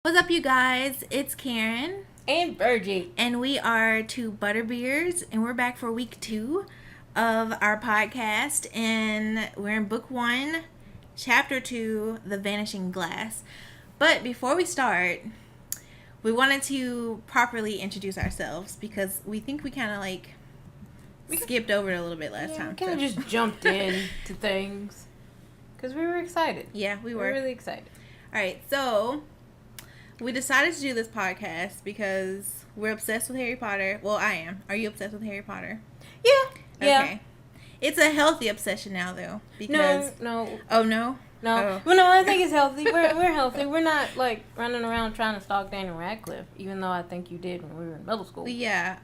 What's up, you guys? It's Karen. And Virgie. And we are two Butterbeers, and we're back for week 2 of our podcast. And we're in book 1, chapter 2, The Vanishing Glass. But before we start, we wanted to properly introduce ourselves because we think we kind of skipped over it a little bit last time. We kind of just jumped in to things because we were excited. Yeah, we were. We were really excited. All right, so we decided to do this podcast because we're obsessed with Harry Potter. Well, I am. Are you obsessed with Harry Potter? Yeah. Okay. It's a healthy obsession now, though. Because No. Oh, no? No. Oh. Well, no, I think it's healthy. We're healthy. We're not, running around trying to stalk Daniel Radcliffe, even though I think you did when we were in middle school. Yeah.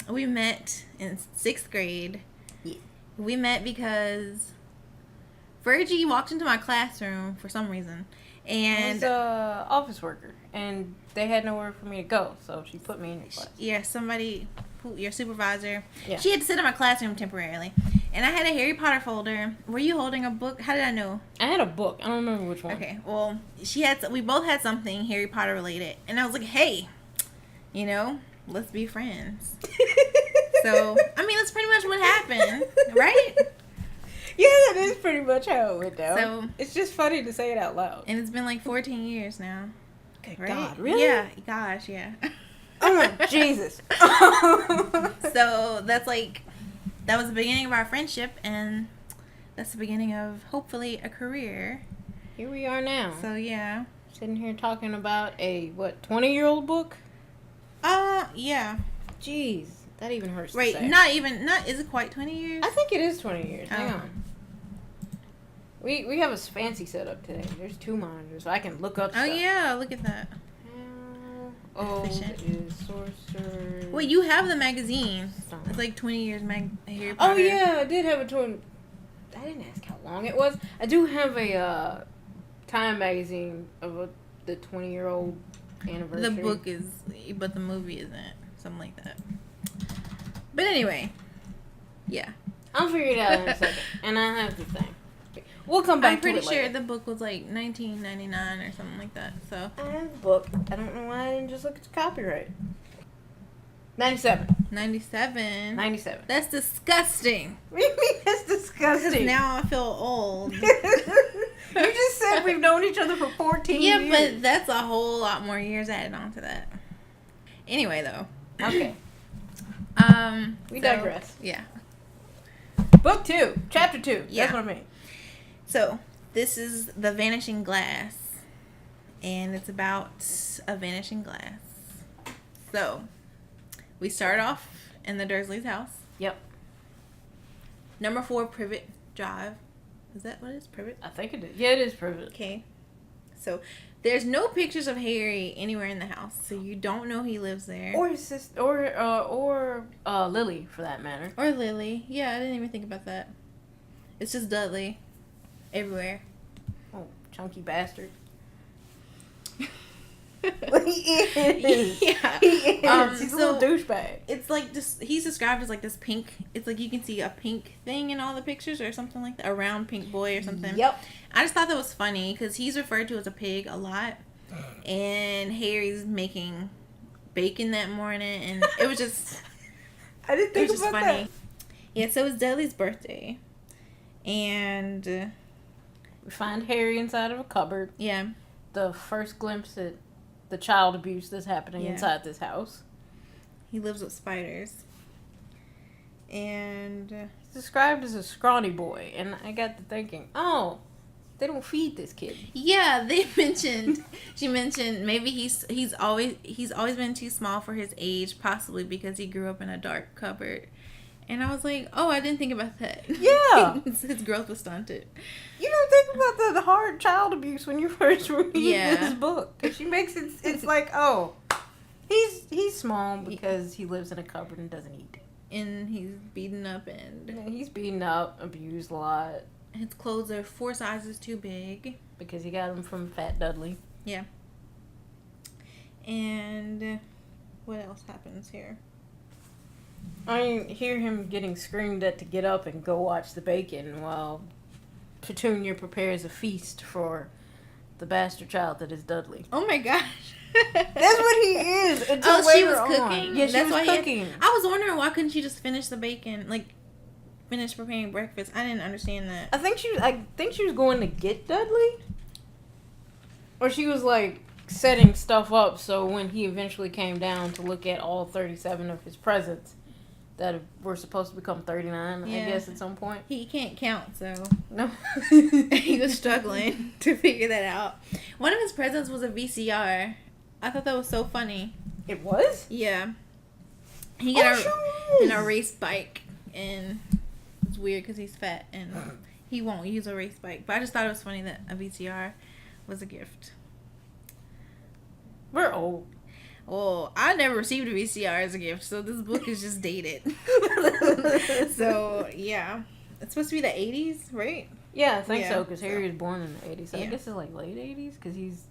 We met in 6th grade. Yeah. We met because Virgie walked into my classroom for some reason. And I was an office worker, and they had nowhere for me to go, so she put me in your class. Yeah, your supervisor. Yeah. She had to sit in my classroom temporarily. And I had a Harry Potter folder. Were you holding a book? How did I know? I had a book. I don't remember which one. Okay, well, we both had something Harry Potter related. And I was like, hey, let's be friends. So, I mean, that's pretty much what happened, right? Yeah, that is pretty much how it went down. So, it's just funny to say it out loud. And it's been 14 years now. Good right? God, really? Yeah, gosh, yeah. Oh my Jesus. So that was the beginning of our friendship, and that's the beginning of hopefully a career. Here we are now. So yeah. Sitting here talking about a 20-year-old book? Yeah. Jeez, that even hurts to Wait, say. is it quite 20 years? I think it is 20 years. Hang Oh. on. We have a fancy setup today. There's 2 monitors, so I can look up stuff. Oh yeah, look at that. How old Efficient. is Sorcerer? Wait, you have the magazine. Stone? It's 20 years Harry Potter. Oh yeah, I did have a 20. I didn't ask how long it was. I do have a Time magazine of the 20-year-old anniversary. The book is, but the movie isn't. Something like that. But anyway, yeah. I'll figure it out in a second, and I have the thing. We'll come back I'm pretty to it later. sure the book was 1999 or something like that. So I have the book. I don't know why I didn't just look at the copyright. 97. 97. 97. That's disgusting. What do you mean that's disgusting? Because now I feel old. You just said we've known each other for 14 Yeah, years. but that's a whole lot more years added on to that. Anyway, though. Okay. We So, digress. Yeah. Book 2. Chapter 2. Yeah. That's what I mean. So, this is The Vanishing Glass. And it's about a vanishing glass. So, we start off in the Dursleys' house. Yep. Number 4, Privet Drive. Is that what it is? Privet? I think it is. Yeah, it is Privet. Okay. So, there's no pictures of Harry anywhere in the house. So, you don't know he lives there. Or his sister. Or Lily, for that matter. Or Lily. Yeah, I didn't even think about that. It's just Dudley. Everywhere. Oh, chunky bastard. He is. Yeah. He is. He's a so little douchebag. It's he's described as this pink, it's you can see a pink thing in all the pictures or something like that. A round pink boy or something. Yep. I just thought that was funny because he's referred to as a pig a lot. And Harry's making bacon that morning. And it was just, I didn't think it was just about funny. that. Yeah, so it's Dudley's birthday. And, We find Harry inside of a cupboard. yeah. The first glimpse at the child abuse that's happening inside this house. He lives with spiders. And He's described as a scrawny boy, and I got to thinking, oh, they don't feed this kid. yeah, she mentioned maybe he's always been too small for his age, possibly because he grew up in a dark cupboard. And I was like, oh, I didn't think about that. Yeah. His growth was stunted. You don't think about the hard child abuse when you first read Yeah. this book. 'Cause she makes it, it's like, oh, he's small because he lives in a cupboard and doesn't eat. And he's beaten up and Yeah, he's beaten up, abused a lot. his clothes are 4 sizes too big. Because he got them from Fat Dudley. Yeah. And what else happens here? I hear him getting screamed at to get up and go watch the bacon while Petunia prepares a feast for the bastard child that is Dudley. Oh my gosh. That's what he is. Oh, she was cooking. Yeah, she was cooking. I was wondering why couldn't she just finish the bacon, like finish preparing breakfast. I didn't understand that. I think she was going to get Dudley, or she was like setting stuff up so when he eventually came down to look at all 37 of his presents that were supposed to become 39, I guess, at some point. He can't count, so no. he was struggling to figure that out. One of his presents was a VCR. I thought that was so funny. It was? Yeah. He got a race bike, and it's weird because he's fat and he won't use a race bike. But I just thought it was funny that a VCR was a gift. We're old. Well, I never received a VCR as a gift, so this book is just dated. So, yeah. It's supposed to be the 80s, right? Yeah, I think so, because Harry was born in the 80s. So I guess it's like late 80s, because he's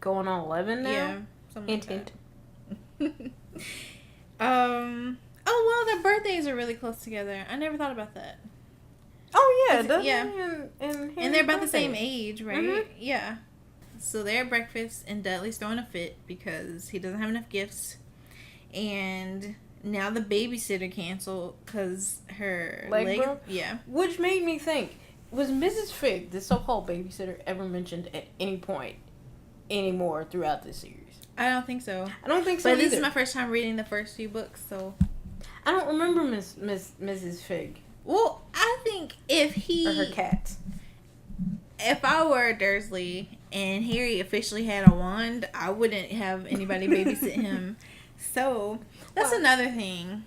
going on 11 now? Yeah. Something hint, like hint. Oh, well, their birthdays are really close together. I never thought about that. Oh, yeah. And they're about the same age, right? Mm-hmm. Yeah. So they're at breakfast, and Dudley's throwing a fit because he doesn't have enough gifts. And now the babysitter canceled because her leg broke? Yeah. Which made me think, was Mrs. Figg, the so-called babysitter, ever mentioned at any point anymore throughout this series? I don't think so. I don't think so But either. this is my first time reading the first few books, so... I don't remember Mrs. Figg. Well, I think if he... Or her cat. If I were Dursley and Harry officially had a wand, I wouldn't have anybody babysit him. So, that's another thing.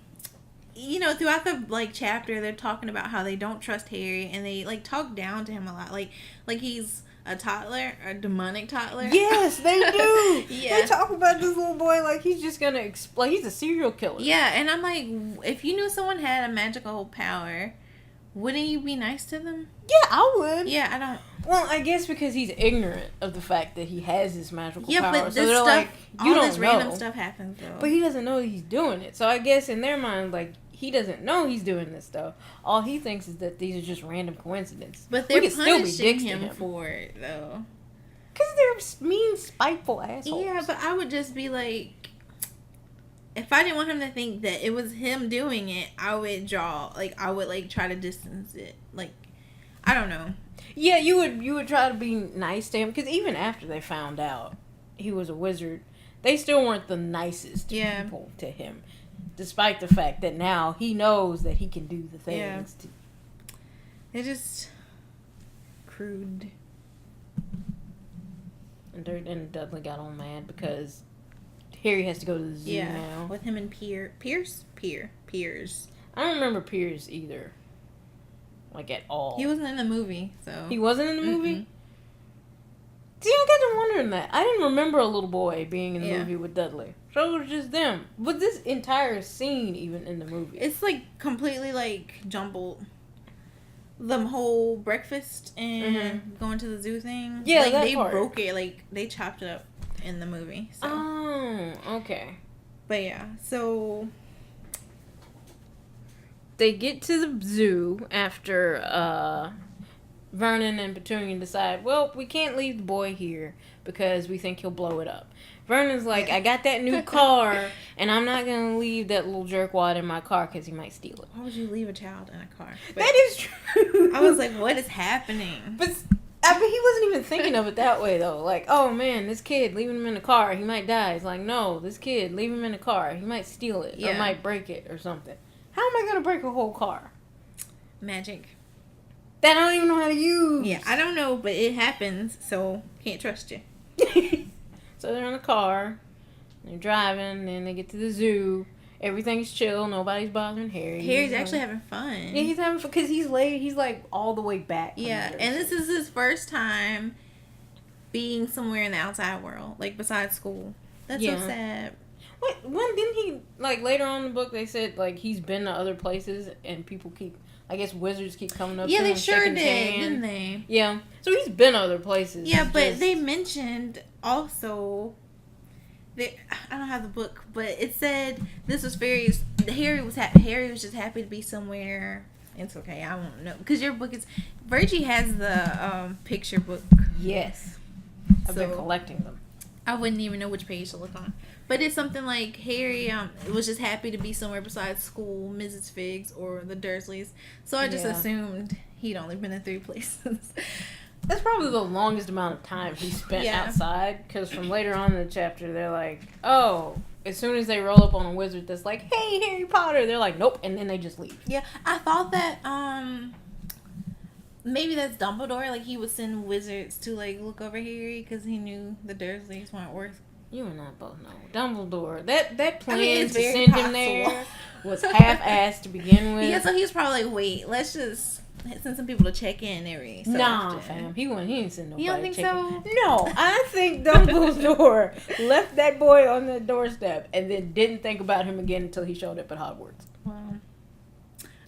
You know, throughout the, chapter, they're talking about how they don't trust Harry, and they, talk down to him a lot. Like he's a toddler, a demonic toddler. Yes, they do. Yeah. They talk about this little boy like he's just gonna explode. He's a serial killer. Yeah, and I'm like, if you knew someone had a magical power, wouldn't you be nice to them? Yeah, I would. Yeah, I don't. Well, I guess because he's ignorant of the fact that he has this magical power. Yeah, but so this they're stuff, like, you all don't this know. random stuff happens, though. But he doesn't know he's doing it. So I guess in their mind, he doesn't know he's doing this stuff. All he thinks is that these are just random coincidences. But they're punishing him for it, though. Because they're mean, spiteful assholes. Yeah, but I would just be like... If I didn't want him to think that it was him doing it, I would try to distance it. I don't know. Yeah, you would try to be nice to him, because even after they found out he was a wizard, they still weren't the nicest people to him, despite the fact that now he knows that he can do the things. Yeah. They're just crude. And Dudley got all mad because Harry has to go to the zoo now. With him and Piers. I don't remember Piers either. At all. He wasn't in the movie, so... He wasn't in the movie? See, I got to wondering that. I didn't remember a little boy being in the movie with Dudley. So it was just them. Was this entire scene even in the movie? It's, completely, jumbled. The whole breakfast and going to the zoo thing. Yeah, that they part. broke it. They chopped it up in the movie. So. Oh, okay. But, yeah. So... They get to the zoo after Vernon and Petunia decide, well, we can't leave the boy here because we think he'll blow it up. Vernon's like, I got that new car, and I'm not going to leave that little jerkwad in my car because he might steal it. Why would you leave a child in a car? But that is true. I was like, what is happening? But he wasn't even thinking of it that way, though. Like, oh, man, this kid, leaving him in the car, he might die. He's like, no, this kid, leave him in the car. He might steal it or might break it or something. How am I going to break a whole car? Magic. That I don't even know how to use. Yeah, I don't know, but it happens, so can't trust you. So they're in the car, they're driving, then they get to the zoo. Everything's chill, nobody's bothering Harry. Harry's actually having fun. Yeah, he's having fun because he's late. He's all the way back. Yeah, and this is his first time being somewhere in the outside world, besides school. That's so sad. Wait, when didn't he, later on in the book, they said, he's been to other places and people keep, I guess wizards keep coming up to him. Yeah, they sure did, didn't they? Yeah. So he's been other places. Yeah, but they mentioned also, I don't have the book, but it said this was Harry was just happy to be somewhere. It's okay, I won't know. Because your book is, Virgie has the picture book. Yes. I've been collecting them. I wouldn't even know which page to look on. But it's something like Harry was just happy to be somewhere besides school, Mrs. Figg's, or the Dursleys. So I just assumed he'd only been in 3 places. That's probably the longest amount of time he spent outside. Because from later on in the chapter, they're like, oh, as soon as they roll up on a wizard that's like, hey, Harry Potter, they're like, nope, and then they just leave. Yeah, I thought that maybe that's Dumbledore. Like, he would send wizards to, like, look over Harry because he knew the Dursleys weren't worth. You and I both know. Dumbledore, that plan to send him there was half-assed to begin with. Yeah, so he was probably like, wait, let's just send some people to check in every so often. Fam. He didn't send nobody. You don't think so? No, I think Dumbledore left that boy on the doorstep and then didn't think about him again until he showed up at Hogwarts. Well,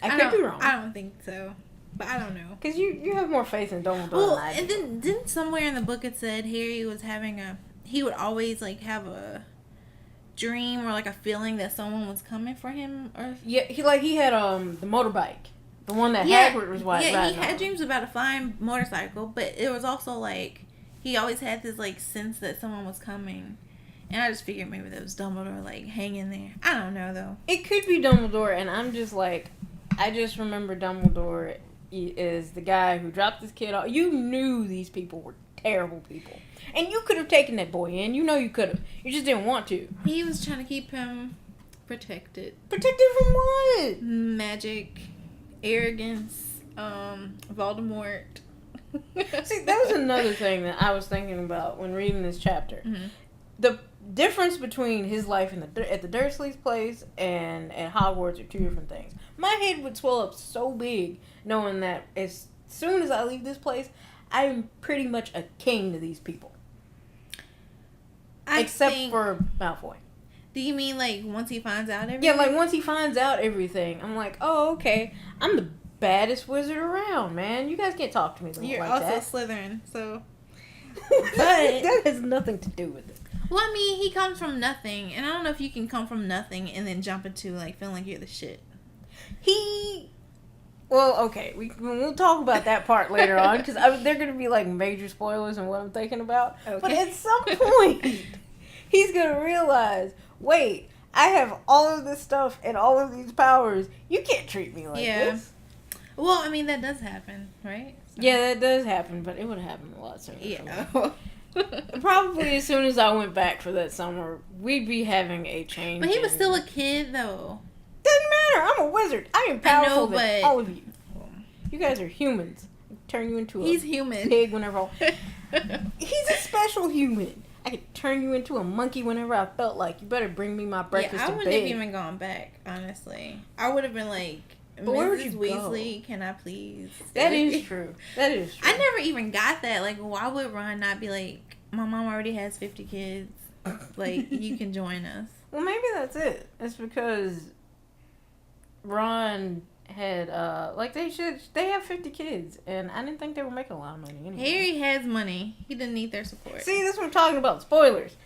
I could be wrong. I don't think so. But I don't know. Because you have more faith in Dumbledore than I do. And then didn't somewhere in the book it said Harry was having he would always like have a dream or like a feeling that someone was coming for him, or yeah, he had the motorbike, the one that Hagrid was riding. Yeah, he had dreams about a flying motorcycle, but it was also like he always had this like sense that someone was coming, and I just figured maybe that was Dumbledore like hanging there. I don't know though. It could be Dumbledore, and I'm just like, I just remember Dumbledore is the guy who dropped this kid off. You knew these people were terrible people. And you could have taken that boy in. You know you could have. You just didn't want to. He was trying to keep him protected. Protected from what? Magic, arrogance, Voldemort. See, that was another thing that I was thinking about when reading this chapter. Mm-hmm. The difference between his life at the Dursley's place and at Hogwarts are 2 different things. My head would swell up so big knowing that as soon as I leave this place, I am pretty much a king to these people. Except for Malfoy. Do you mean like once he finds out everything? Yeah, like once he finds out everything, I'm like, oh, okay. I'm the baddest wizard around, man. You guys can't talk to me You're like also that. Slytherin, so. But that has nothing to do with it. Well, I mean, he comes from nothing, and I don't know if you can come from nothing and then jump into like feeling like you're the shit. Well, okay, we'll talk about that part later on, because they're going to be, like, major spoilers in what I'm thinking about. Okay. But at some point, he's going to realize, wait, I have all of this stuff and all of these powers. You can't treat me like this. Well, I mean, that does happen, right? So. Yeah, that does happen, but it would have happened a lot sooner. Yeah. Probably as soon as I went back for that summer, we'd be having a change. But he was still a kid, though. Doesn't matter. I'm a wizard. I am powerful than all of you. You guys are humans. I can turn you into He's human. Pig whenever. He's a special human. I could turn you into a monkey whenever I felt like. You better bring me my breakfast. I wouldn't have even gone back. Honestly, I would have been like, Mrs. Weasley, can I please? That is true. That is true. I never even got that. Like, why would Ron not be like, my mom already has 50 kids. Like, you can join us. Well, maybe that's it. It's because Ron had they have 50 kids, and I didn't think they were making a lot of money anyway. Harry has money. He didn't need their support. See, this is what I'm talking about. Spoilers.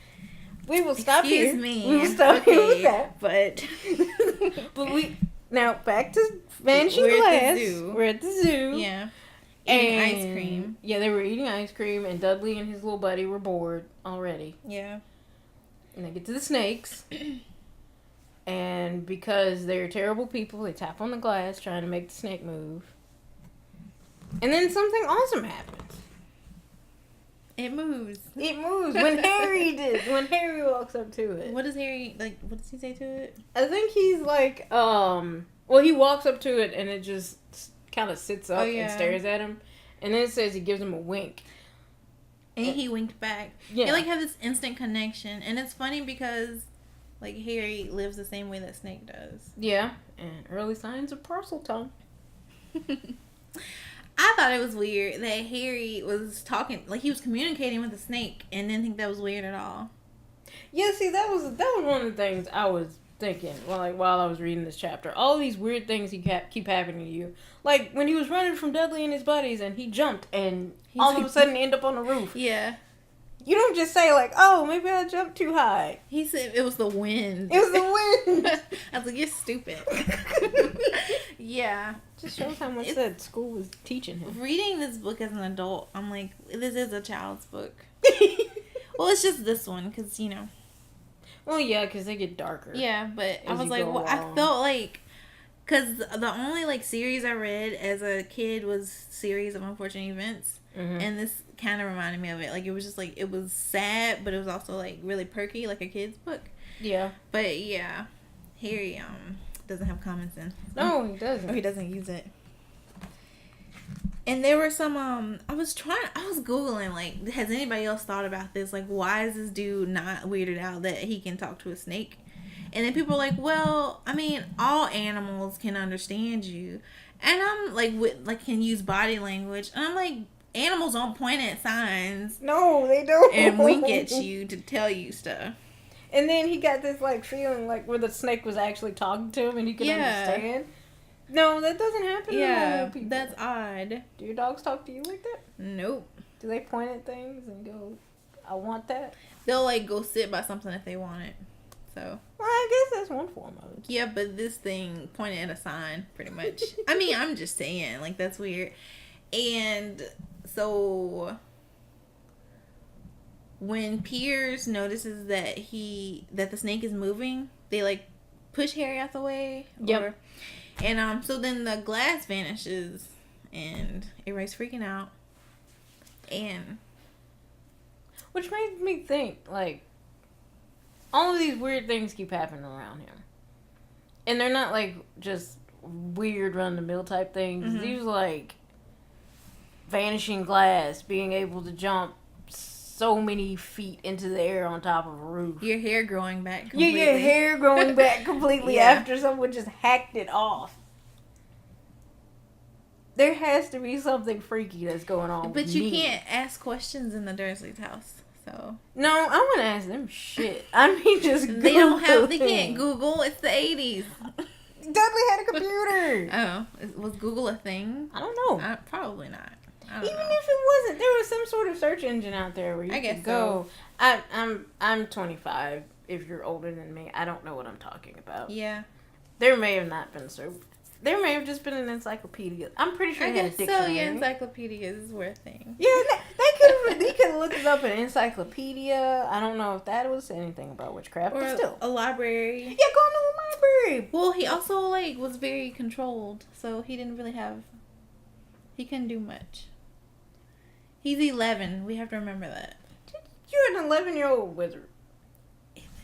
We will stop Excuse here. me. We will stop here with that. But now back to Vanishing Glass. We're at the zoo. Yeah. Eating ice cream. Yeah, they were eating ice cream, and Dudley and his little buddy were bored already. Yeah. And they get to the snakes. And because they're terrible people, they tap on the glass trying to make the snake move. And then something awesome happens. It moves. It moves. When Harry walks up to it. What does Harry, like, what does he say to it? I think he's like, he walks up to it and it just kind of sits up and stares at him. And then it says he gives him a wink. And he winked back. Yeah. They, like, have this instant connection. And it's funny because, like, Harry lives the same way that Snake does. Yeah. And early signs of parcel tongue. I thought it was weird that Harry was talking, like, he was communicating with the snake and didn't think that was weird at all. Yeah, see, that was one of the things I was thinking while I was reading this chapter. All these weird things keep happening to you. Like, when he was running from Dudley and his buddies and he jumped and all of a sudden end up on the roof. Yeah. You don't just say, like, oh, maybe I jumped too high. He said it was the wind. It was the wind. I was like, you're stupid. Yeah. Just shows how much It's- that school was teaching him. Reading this book as an adult, I'm like, this is a child's book. Well, it's just this one, because, you know. Well, yeah, because they get darker. Yeah, but I As was you like, go well, I along. felt like, because the only, like, series I read as a kid was Series of Unfortunate Events. Mm-hmm. And this kind of reminded me of it. Like, it was just, like, it was sad, but it was also, like, really perky, like a kid's book. Yeah. But, yeah, Harry, doesn't have common sense. No, he doesn't. Or he doesn't use it. And there were some, I was Googling, like, has anybody else thought about this? Like, why is this dude not weirded out that he can talk to a snake? And then people are like, well, I mean, all animals can understand you. And I'm like, can use body language. And I'm like, animals don't point at signs No, they don't. and wink at you to tell you stuff. And then he got this, like, feeling, like, where the snake was actually talking to him and he could understand. No, that doesn't happen to normal people. That's odd. Do your dogs talk to you like that? Nope. Do they point at things and go, I want that? They'll, like, go sit by something if they want it. So. Well, I guess that's one form of it. Yeah, but this thing pointed at a sign, pretty much. I mean, I'm just saying, like, that's weird. And so when Piers notices that the snake is moving, they, like, push Harry out the way. Yep. And so then the glass vanishes and everybody's freaking out. And Which made me think, like, all of these weird things keep happening around him. And they're not, like, just weird run-of-the-mill type things. Mm-hmm. These, like, vanishing glass, being able to jump so many feet into the air on top of a roof. your hair growing back completely. Your hair growing back completely Yeah. after someone just hacked it off. There has to be something freaky that's going on. But with you me. can't ask questions in the Dursley's house, so. No, I want to ask them shit. I mean, just They don't have. Google They things. can't Google. It's the 80s. Dudley had a computer. Oh, was Google a thing? I don't know. Probably not. I don't Even know. if it wasn't, there was some sort of search engine out there where you I guess could go. I'm 25. If you're older than me, I don't know what I'm talking about. Yeah, There may have not been so. There may have just been an encyclopedia. I'm pretty sure I it had a guess so. dictionary. Yeah, encyclopedias were a thing. Yeah, they could have looked it up in an encyclopedia. I don't know if that was anything about witchcraft, Or but still. a library. Yeah, go to the library. Well, he also like was very controlled, so he didn't really have. He couldn't do much. He's 11. We have to remember that. You're an 11-year-old wizard.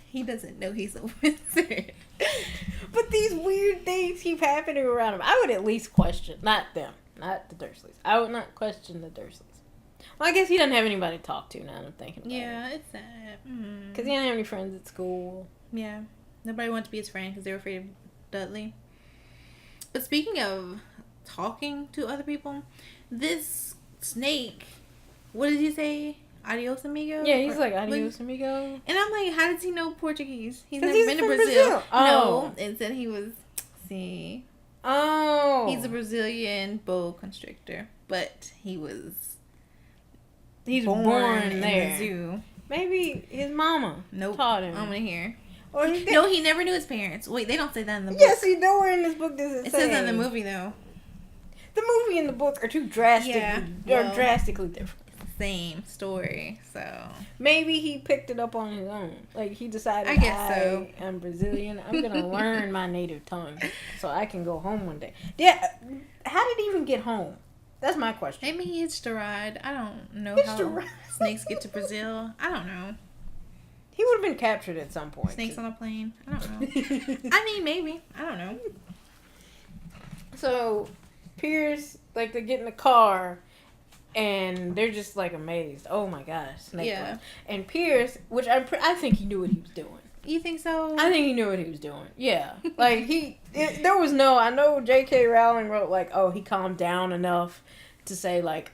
He doesn't know he's a wizard. But these weird things keep happening around him. I would at least question, not them, not the Dursleys. I would not question the Dursleys. Well, I guess he doesn't have anybody to talk to now that I'm thinking about it. Yeah, it's sad. Because he didn't have any friends at school. Yeah. Nobody wanted to be his friend because they were afraid of Dudley. But speaking of talking to other people, this snake, what did he say? Adios, amigo? Yeah, he's Or- like, adios, amigo. And I'm like, how does he know Portuguese? He's 'Cause never he's been to from Brazil. Brazil. No. Oh. And said he was, see. Oh. He's a Brazilian boa constrictor. But he was He's born born in there. the zoo. Maybe his mama Nope. taught him. I'm going to hear. Or he No, he never knew his parents. Wait, they don't say that in the book. Yes, see, nowhere in this book does it It say. says that in the movie, though. The movie and the book are too drastically, Yeah, drastically different. Same story, so. Maybe he picked it up on his own. Like, he decided, I guess so. I'm Brazilian. I'm going to learn my native tongue so I can go home one day. Yeah, how did he even get home? That's my question. Maybe he hitched a ride. I don't know Hitched how a ride. snakes get to Brazil. I don't know. He would have been captured at some point. Snakes on a plane. I don't know. I mean, maybe. I don't know. So, Pierce, like, they get in the car, and they're just, like, amazed. Oh, my gosh, snake Yeah. life. And Pierce, which I think he knew what he was doing. You think so? I think he knew what he was doing. Yeah. Like, there was I know J.K. Rowling wrote, like, oh, he calmed down enough to say, like,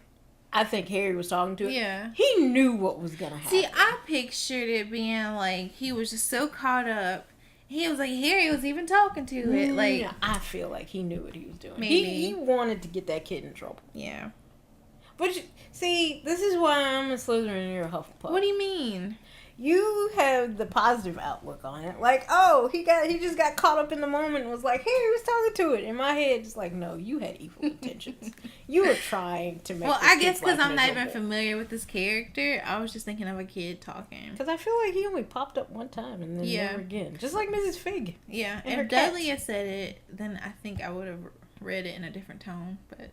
I think Harry was talking to him. Yeah. He knew what was going to happen. See, I pictured it being like he was just so caught up. He was like, Harry was even talking to it. Like, Yeah, I feel like he knew what he was doing. Maybe. He wanted to get that kid in trouble. yeah. But, see, this is why I'm a Slytherin and you're a Hufflepuff. What do you mean? You have the positive outlook on it. Like, oh, he just got caught up in the moment and was like, hey, he was talking to it. In my head, it's like, no, you had evil intentions. You were trying to make. Well, this I guess kid's because life I'm not even miserable. familiar with this character, I was just thinking of a kid talking. Because I feel like he only popped up one time and then never again. Just like Mrs. Fig. Yeah, and her if Dudley cats. had said it, then I think I would have read it in a different tone. But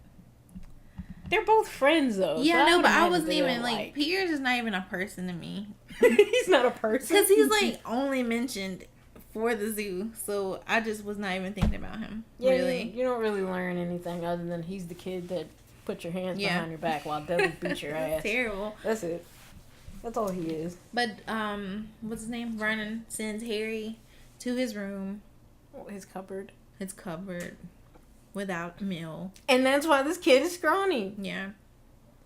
They're both friends, though. yeah, so no, would but I imagine wasn't they even don't like Piers is not even a person to me. He's not a person. Because he's like only mentioned for the zoo, so I just was not even thinking about him. Yeah, really. you don't really learn anything other than he's the kid that put your hands behind your back while Dudley beats your ass. Terrible. That's it. That's all he is. But what's his name? Vernon sends Harry to his room, His cupboard. his cupboard, without meal. And that's why this kid is scrawny. Yeah.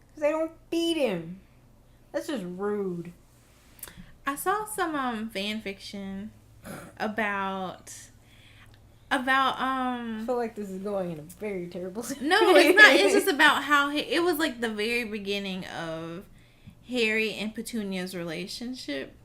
Because they don't feed him. That's just rude. I saw some fan fiction about I feel like this is going in a very terrible no, it's not. It's just about how it was like the very beginning of Harry and Petunia's relationship.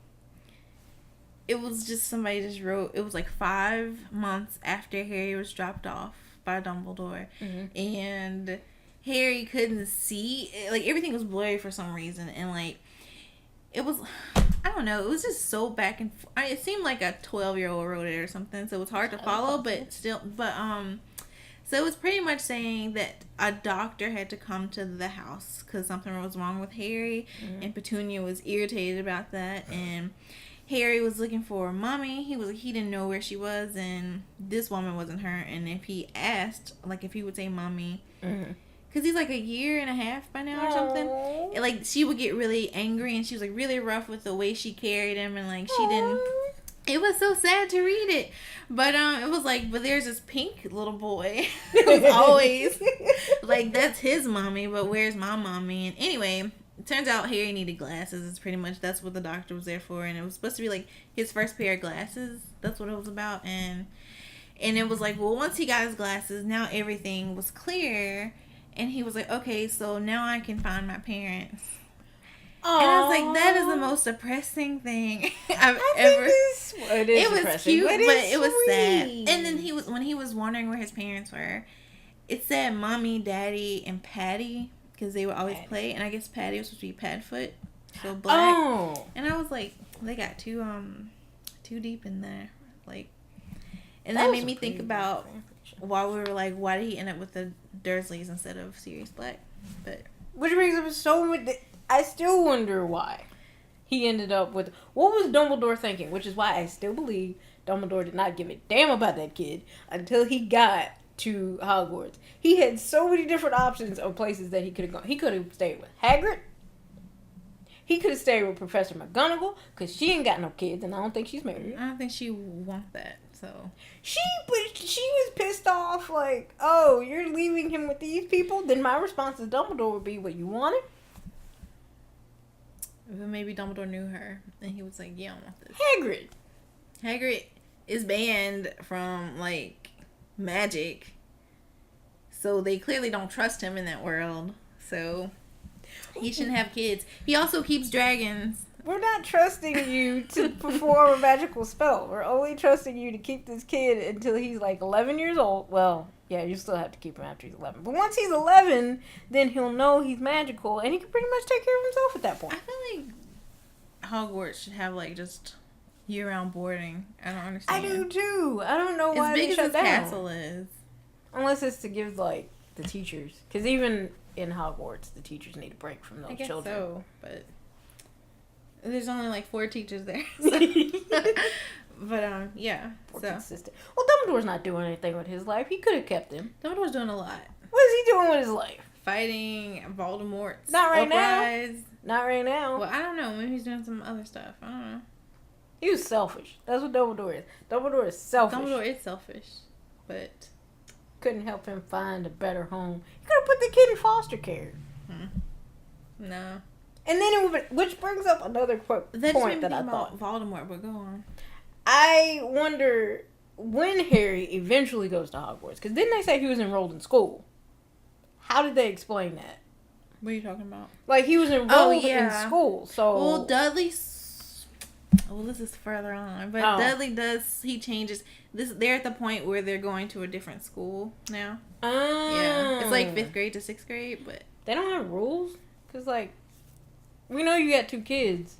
It was just somebody just wrote. It was like 5 months after Harry was dropped off by Dumbledore, and Harry couldn't see. Like everything was blurry for some reason, and like it was. I don't know. It was just so back and forth. It seemed like a 12-year-old wrote it or something, so it was hard to follow. But still, so it was pretty much saying that a doctor had to come to the house because something was wrong with Harry, and Petunia was irritated about that, and Harry was looking for mommy. He didn't know where she was, and this woman wasn't her. And if he asked, like if he would say mommy. Because he's like a year and a half by now or something. And, like, she would get really angry and she was, like, really rough with the way she carried him. And, like, she didn't... It was so sad to read it. But, it was like, but there's this pink little boy. It was always, like, that's his mommy, but where's my mommy? And anyway, it turns out Harry needed glasses. It's pretty much, that's what the doctor was there for. And it was supposed to be, like, his first pair of glasses. That's what it was about. And it was like, well, once he got his glasses, now everything was clear. And he was like, okay, so now I can find my parents. Aww. And I was like, that is the most depressing thing I've ever. It was cute, but it was sad. And then when he was wondering where his parents were, it said mommy, daddy, and Patty because they would always play. And I guess Patty was supposed to be Padfoot, so black. Oh. And I was like, they got too deep in there, like. And that made me think about why we were like, why did he end up with the Dursleys instead of Sirius Black? But which brings up so much. I still wonder why he ended up with. What was Dumbledore thinking? Which is why I still believe Dumbledore did not give a damn about that kid until he got to Hogwarts. He had so many different options of places that he could have gone. He could have stayed with Hagrid. He could have stayed with Professor McGonagall because she ain't got no kids, and I don't think she's married. I don't think she wants that. So she was pissed off, like, oh, you're leaving him with these people? Then my response to Dumbledore would be, what, you wanted? Maybe Dumbledore knew her, and he was like, yeah, I want this. Hagrid is banned from, like, magic, so they clearly don't trust him in that world, so he shouldn't have kids. He also keeps dragons. We're not trusting you to perform a magical spell. We're only trusting you to keep this kid until he's like 11 years old. Well, yeah, you still have to keep him after he's 11. But once he's 11, then he'll know he's magical, and he can pretty much take care of himself at that point. I feel like Hogwarts should have like just year-round boarding. I don't understand. I do too. I don't know why they shut down. As big as this castle is. Unless it's to give like the teachers, because even in Hogwarts, the teachers need a break from those children. So, but. There's only like 4 teachers there. But, yeah. Consistent. Well, Dumbledore's not doing anything with his life. He could have kept him. Dumbledore's doing a lot. What is he doing with his life? Fighting Voldemort's Not right uprise. now. Not right now. Well, I don't know. Maybe he's doing some other stuff. I don't know. He was selfish. That's what Dumbledore is. Dumbledore is selfish. Dumbledore is selfish. But couldn't help him find a better home. He could have put the kid in foster care. No. And then which brings up another point that I thought. Voldemort, but go on. I wonder when Harry eventually goes to Hogwarts, because didn't they say he was enrolled in school? How did they explain that? What are you talking about? Like he was enrolled in school, so well, Dudley Well, this is further on, but Oh. Dudley does. He changes. They're at the point where they're going to a different school now. Oh. Yeah, it's like 5th grade to 6th grade, but They don't have rules? Because, like, we know you got 2 kids.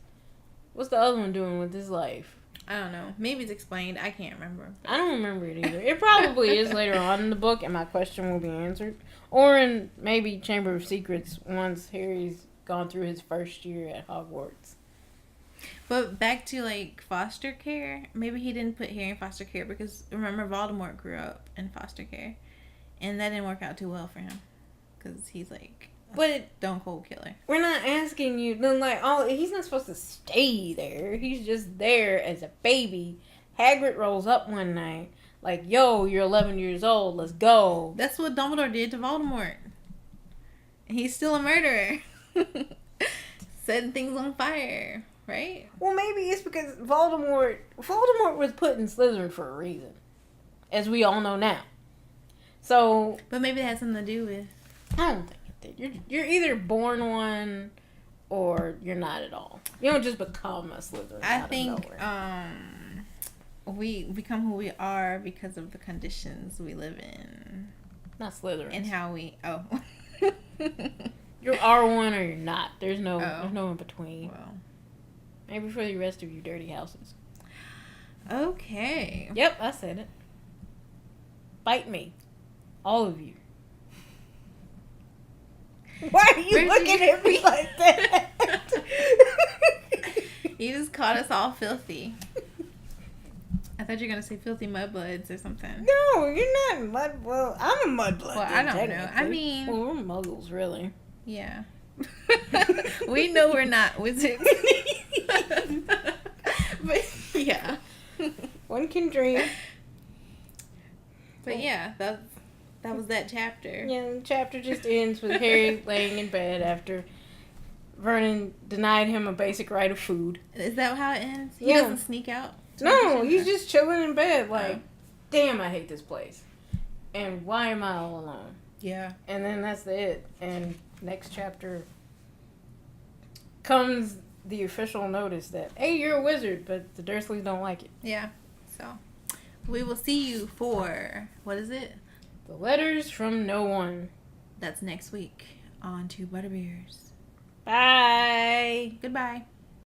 What's the other one doing with his life? I don't know. Maybe it's explained. I can't remember. I don't remember it either. It probably is later on in the book, and my question will be answered. Or in maybe Chamber of Secrets once Harry's gone through his first year at Hogwarts. But back to like foster care. Maybe he didn't put Harry in foster care because remember Voldemort grew up in foster care, and that didn't work out too well for him because he's like a stone cold killer. We're not asking you. Then like, oh, he's not supposed to stay there. He's just there as a baby. Hagrid rolls up one night, like, "Yo, you're 11 years old. Let's go." That's what Dumbledore did to Voldemort. He's still a murderer, setting things on fire. Right? Well, maybe it's because Voldemort was put in Slytherin for a reason, as we all know now. So, but maybe that has something to do with. I don't think it did. You're either born one, or you're not at all. You don't just become a Slytherin. I think we become who we are because of the conditions we live in. Not Slytherin. And how we You're R1 or you're not. There's no in between. Well. Maybe for the rest of you dirty houses. Okay. Yep, I said it. Bite me. All of you. Why are you looking at me like that? You just called us all filthy. I thought you were going to say filthy mudbloods or something. No, you're not mud. Well, I'm a mudblood. Well, I don't know. I mean... Well, we're muggles, really. Yeah. We know we're not wizards. But yeah. One can dream. But yeah, that was that chapter. Yeah, the chapter just ends with Harry laying in bed after Vernon denied him a basic right of food. Is that how it ends? He Yeah. doesn't sneak out? No, he's just chilling in bed like, damn, I hate this place. And why am I all alone? Yeah. And then that's it. And next chapter comes the official notice that, hey, you're a wizard, but the Dursleys don't like it. Yeah. So, we will see you for, what is it? The Letters from No One. That's next week on Two Butterbeers. Bye. Goodbye.